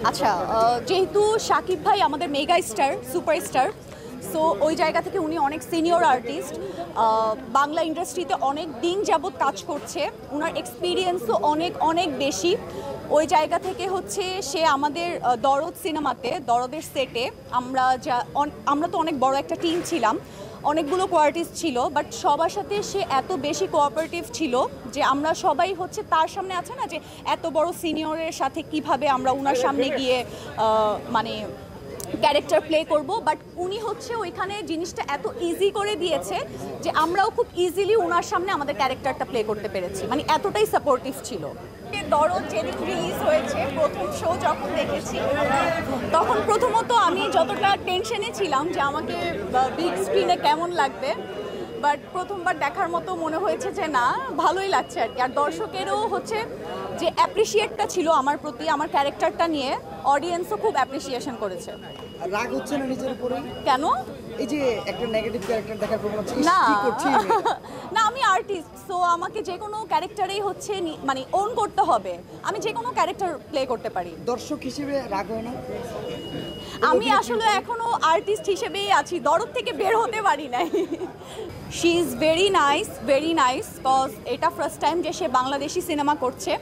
আচ্ছা, যেহেতু শাকিব ভাই আমাদের মেগা স্টার, সুপারস্টার, সো ওই জায়গা থেকে উনি অনেক সিনিয়র আর্টিস্ট, বাংলা ইন্ডাস্ট্রিতে অনেক দিন যাবৎ কাজ করছে, ওনার এক্সপিরিয়েন্সও অনেক অনেক বেশি। ওই জায়গা থেকে হচ্ছে সে আমাদের দরদ সিনেমাতে, দরদের সেটে আমরা তো অনেক বড় একটা টিম ছিলাম, অনেকগুলো কোয়ার্টিস্ট ছিল, বাট সবার সাথে সে এত বেশি কোঅপারেটিভ ছিল যে আমরা সবাই হচ্ছে তার সামনে আছে না যে এত বড় সিনিয়রের সাথে কিভাবে আমরা ওনার সামনে গিয়ে মানে ক্যারেক্টার প্লে করব, বাট উনি হচ্ছে ওইখানে জিনিসটা এত ইজি করে দিয়েছে যে আমরাও খুব ইজিলি ওনার সামনে আমাদের ক্যারেক্টারটা প্লে করতে পেরেছি, মানে এতটাই সাপোর্টিভ ছিল। দরদ যেদিন রিলিজ হয়েছে, প্রথম শো যখন দেখেছি তখন প্রথমত আমি যতটা টেনশনে ছিলাম যে আমাকে বিগ স্ক্রিনে কেমন লাগবে, বাট প্রথমবার দেখার মতো মনে হয়েছে যে না, ভালোই লাগছে আর কি। আর দর্শকেরও হচ্ছে যে অ্যাপ্রিসিয়েটটা ছিল আমার প্রতি, আমার ক্যারেক্টারটা নিয়ে, অডিয়েন্সও খুব অ্যাপ্রিসিয়েশন করেছে। রাগ হচ্ছে না নিজের উপরে? কেন? এই যে একটা নেগেটিভ ক্যারেক্টার দেখার পর মনে হচ্ছে না কি করছি না, আমি আর্টিস্ট, সো আমাকে যে কোনো ক্যারেক্টারেই হচ্ছে মানে ওন করতে হবে, আমি যে কোনো ক্যারেক্টার প্লে করতে পারি। দর্শক হিসেবে রাগ হয় না? আমি আসলে এখনো আর্টিস্ট হিসেবেই আছি, দরদ থেকে বের হতে পারি নাই। She is very nice, very nice, because এটা ফার্স্ট টাইম যে সে বাংলাদেশি সিনেমা করছে।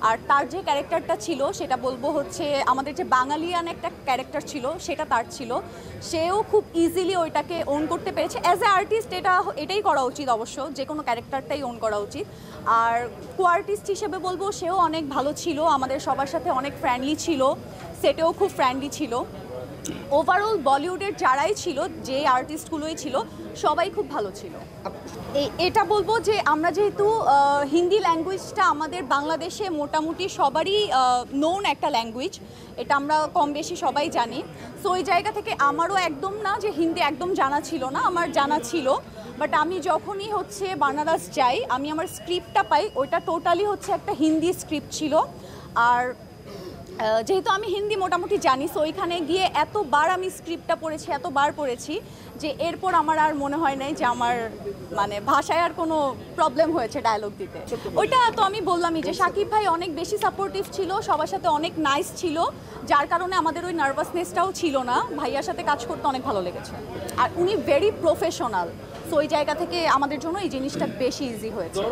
আর তার যে ক্যারেক্টারটা ছিল সেটা বলবো হচ্ছে আমাদের যে বাঙালিয়ান একটা ক্যারেক্টার ছিল সেটা তার ছিল, সেও খুব ইজিলি ওইটাকে ওন করতে পেরেছে। অ্যাজ এ আর্টিস্ট এটাই করা উচিত, অবশ্য যে কোনো ক্যারেক্টারটাই ওন করা উচিত। আর কো আর্টিস্ট হিসেবে বলবো সেও অনেক ভালো ছিল, আমাদের সবার সাথে অনেক ফ্রেন্ডলি ছিল, সেটেও খুব ফ্রেন্ডলি ছিল। ওভারঅল বলিউডের যারাই ছিল, যে আর্টিস্টগুলোই ছিল, সবাই খুব ভালো ছিল। এটা বলবো যে আমরা যেহেতু হিন্দি ল্যাঙ্গুয়েজটা আমাদের বাংলাদেশে মোটামুটি সবারই নোন একটা ল্যাঙ্গুয়েজ, এটা আমরা কম বেশি সবাই জানি। সো ওই জায়গা থেকে আমারও একদম না যে হিন্দি একদম জানা ছিল না, আমার জানা ছিল। বাট আমি যখনই হচ্ছে বানারস যাই, আমি আমার স্ক্রিপ্টটা পাই, ওইটা টোটালি হচ্ছে একটা হিন্দি স্ক্রিপ্ট ছিল। আর যেহেতু আমি হিন্দি মোটামুটি জানি, সো ওইখানে গিয়ে এতবার আমি স্ক্রিপ্টটা পড়েছি, এতবার পড়েছি যে এরপর আমার আর মনে হয় নাই যে আমার মানে ভাষায় আর কোনো প্রবলেম হয়েছে ডায়লগ দিতে। ওইটা তো আমি বললামই যে শাকিব ভাই অনেক বেশি সাপোর্টিভ ছিল, সবার সাথে অনেক নাইস ছিল, যার কারণে আমাদের ওই নার্ভাসনেসটাও ছিল না। ভাইয়ার সাথে কাজ করতে অনেক ভালো লেগেছে, আর উনি ভেরি প্রফেশনাল, সো ওই জায়গা থেকে আমাদের জন্য এই জিনিসটা বেশি ইজি হয়েছে।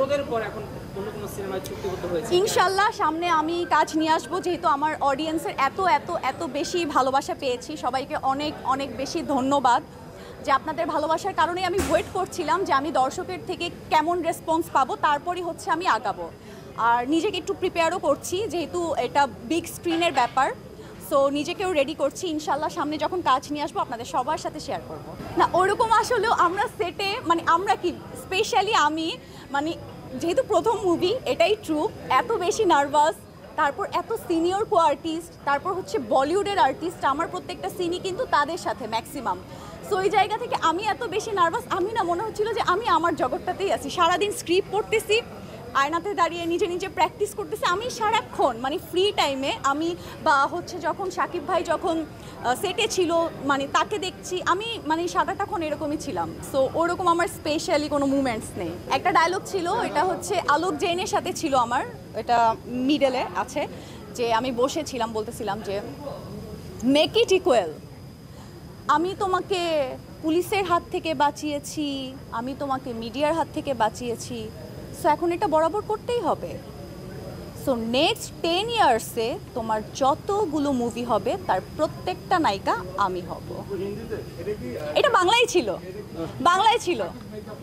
ইনশাল্লাহ সামনে আমি কাজ নিয়ে আসবো, যেহেতু আমার অডিয়েন্সের এত এত এত বেশি ভালোবাসা পেয়েছি। সবাইকে অনেক অনেক বেশি ধন্যবাদ, যে আপনাদের ভালোবাসার কারণেই আমি ওয়েট করছিলাম যে আমি দর্শকের থেকে কেমন রেসপন্স পাবো, তারপরই হচ্ছে আমি আগাবো। আর নিজেকে একটু প্রিপেয়ারও করছি, যেহেতু এটা বিগ স্ক্রিনের ব্যাপার, সো নিজেকেও রেডি করছি। ইনশাল্লাহ সামনে যখন কাজ নিয়ে আসবো আপনাদের সবার সাথে শেয়ার করব। না ওরকম আসলেও আমরা সেটে মানে আমরা কি স্পেশালি আমি মানে যেহেতু প্রথম মুভি, এটাই ট্রু, এত বেশি নার্ভাস, তারপর এত সিনিয়র কো আর্টিস্ট, তারপর হচ্ছে বলিউডের আর্টিস্ট, আমার প্রত্যেকটা সিনই কিন্তু তাদের সাথে ম্যাক্সিমাম। সো ওই জায়গা থেকে আমি এত বেশি নার্ভাস, আমি না মনে হচ্ছিল যে আমি আমার জগৎটাতেই আছি, সারাদিন স্ক্রিপ্ট পড়তেছি, আয়নাতে দাঁড়িয়ে নিজে নিজে প্র্যাকটিস করতেছি। আমি সারাক্ষণ মানে ফ্রি টাইমে আমি বা হচ্ছে যখন শাকিব ভাই যখন সেটে ছিল মানে তাকে দেখছি, আমি মানে সারাটাক্ষণ এরকমই ছিলাম। সো ওরকম আমার স্পেশালি কোনো মুভমেন্টস নেই। একটা ডায়লগ ছিল, এটা হচ্ছে আলোক জৈনের সাথে ছিল আমার, এটা মিডলে আছে, যে আমি বসেছিলাম বলতেছিলাম যে মেক ইট ইকুয়াল, আমি তোমাকে পুলিশের হাত থেকে বাঁচিয়েছি, আমি তোমাকে মিডিয়ার হাত থেকে বাঁচিয়েছি, সো এখন এটা বরাবর করতেই হবে। সো নেক্সট 10 ইয়ার্সে তোমার যতগুলো মুভি হবে তার প্রত্যেকটা নায়িকা আমি হব। এটা বাংলায় ছিল, বাংলায় ছিল।